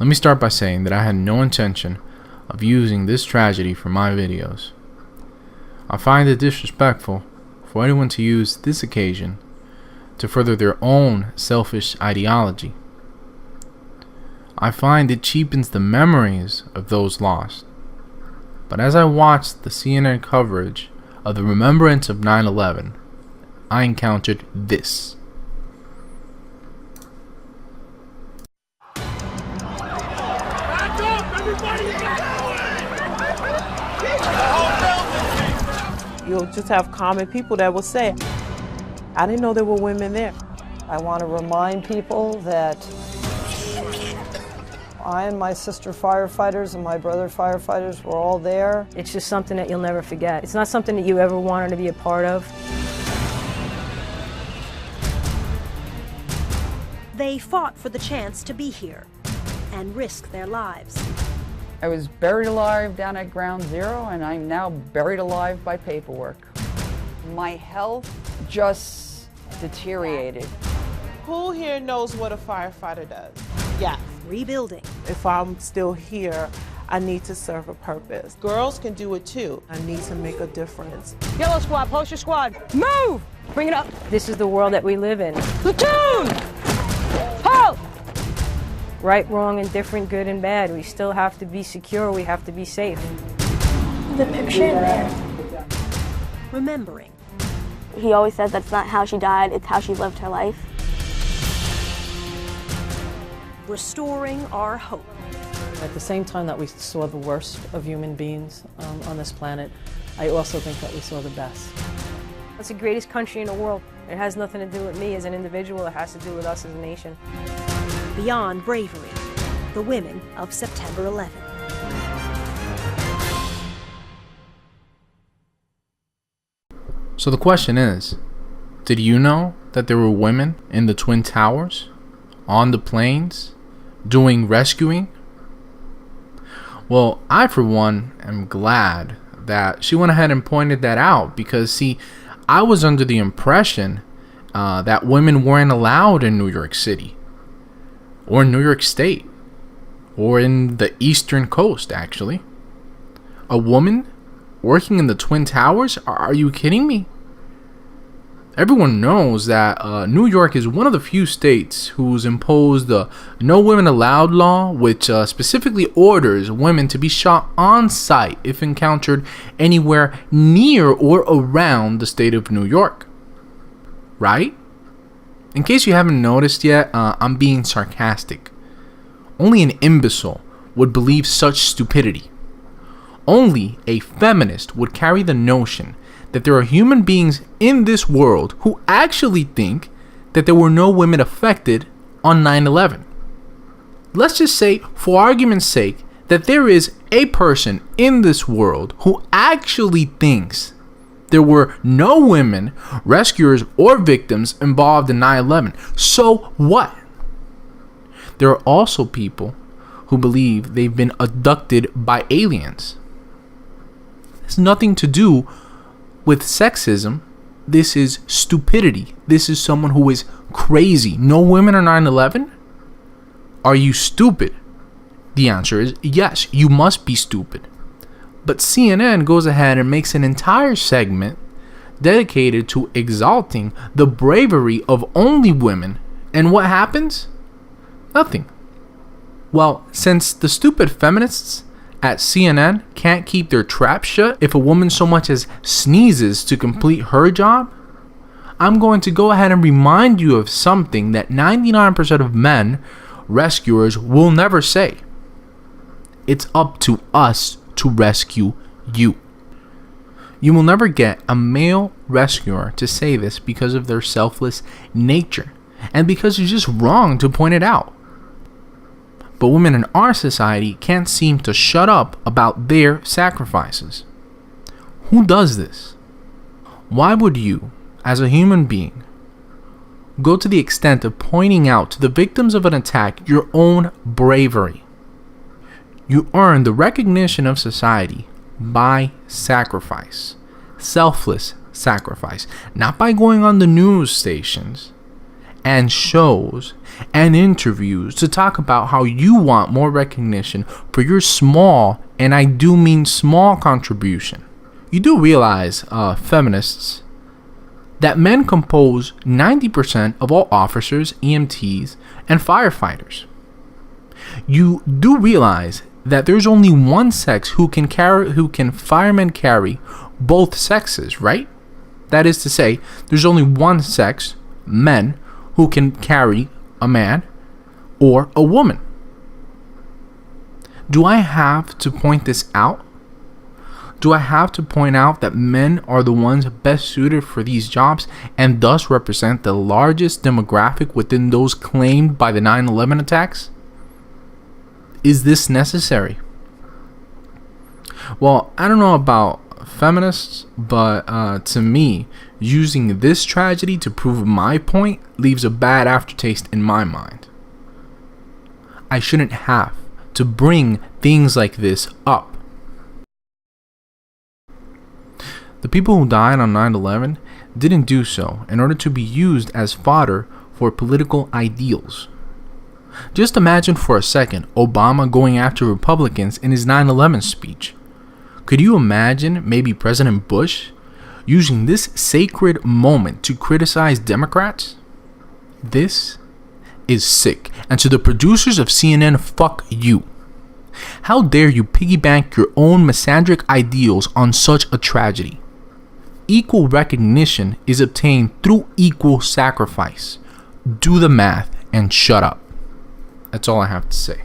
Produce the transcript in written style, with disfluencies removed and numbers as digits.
Let me start by saying that I had no intention of using this tragedy for my videos. I find it disrespectful for anyone to use this occasion to further their own selfish ideology. I find it cheapens the memories of those lost. But as I watched the CNN coverage of the remembrance of 9/11, I encountered this. You'll just have common people that will say, I didn't know there were women there. I want to remind people that I and my sister firefighters and my brother firefighters were all there. It's just something that you'll never forget. It's not something that you ever wanted to be a part of. They fought for the chance to be here and risk their lives. I was buried alive down at Ground Zero, and I'm now buried alive by paperwork. My health just deteriorated. Who here knows what a firefighter does? Yes. Rebuilding. If I'm still here, I need to serve a purpose. Girls can do it too. I need to make a difference. Yellow squad, post your squad. Move! Bring it up. This is the world that we live in. Platoon! Halt! Right, wrong, indifferent, good and bad. We still have to be secure. We have to be safe. The picture in there. Remembering. He always says that's not how she died, it's how she lived her life. Restoring our hope. At the same time that we saw the worst of human beings on this planet, I also think that we saw the best. It's the greatest country in the world. It has nothing to do with me as an individual. It has to do with us as a nation. Beyond bravery, the women of September 11. So the question is, did you know that there were women in the Twin Towers, on the planes, doing rescuing? Well, I for one am glad that she went ahead and pointed that out, because see, I was under the impression that women weren't allowed in New York City, or in New York State, or in the Eastern Coast, actually. A woman working in the Twin Towers? Are you kidding me? Everyone knows that New York is one of the few states who's imposed the No Women Allowed law, which specifically orders women to be shot on sight if encountered anywhere near or around the state of New York. Right? In case you haven't noticed yet, I'm being sarcastic. Only an imbecile would believe such stupidity. Only a feminist would carry the notion that there are human beings in this world who actually think that there were no women affected on 9/11. Let's just say, for argument's sake, that there is a person in this world who actually thinks there were no women, rescuers, or victims involved in 9/11. So what? There are also people who believe they've been abducted by aliens. It has nothing to do with sexism. This is stupidity. This is someone who is crazy. No women on 9/11? Are you stupid? The answer is yes, you must be stupid. But CNN goes ahead and makes an entire segment dedicated to exalting the bravery of only women. And what happens? Nothing. Well, since the stupid feminists at CNN can't keep their trap shut if a woman so much as sneezes to complete her job, I'm going to go ahead and remind you of something that 99% of men, rescuers, will never say. It's up to us to rescue you. You will never get a male rescuer to say this because of their selfless nature, and because it's just wrong to point it out. But women in our society can't seem to shut up about their sacrifices. Who does this? Why would you, as a human being, go to the extent of pointing out to the victims of an attack your own bravery? You earn the recognition of society by sacrifice, selfless sacrifice, not by going on the news stations and shows and interviews to talk about how you want more recognition for your small, and I do mean small, contribution. You do realize, feminists, that men compose 90% of all officers, EMTs, and firefighters. You do realize that there's only one sex who can firemen carry both sexes, right? That is to say, there's only one sex, men, who can carry a man or a woman. Do I have to point this out? Do I have to point out that men are the ones best suited for these jobs and thus represent the largest demographic within those claimed by the 9/11 attacks? Is this necessary? Well, I don't know about feminists, but to me, using this tragedy to prove my point leaves a bad aftertaste in my mind. I shouldn't have to bring things like this up. The people who died on 9/11 didn't do so in order to be used as fodder for political ideals. Just imagine for a second Obama going after Republicans in his 9/11 speech. Could you imagine maybe President Bush using this sacred moment to criticize Democrats? This is sick. And to the producers of CNN, fuck you. How dare you piggyback your own misandric ideals on such a tragedy? Equal recognition is obtained through equal sacrifice. Do the math and shut up. That's all I have to say.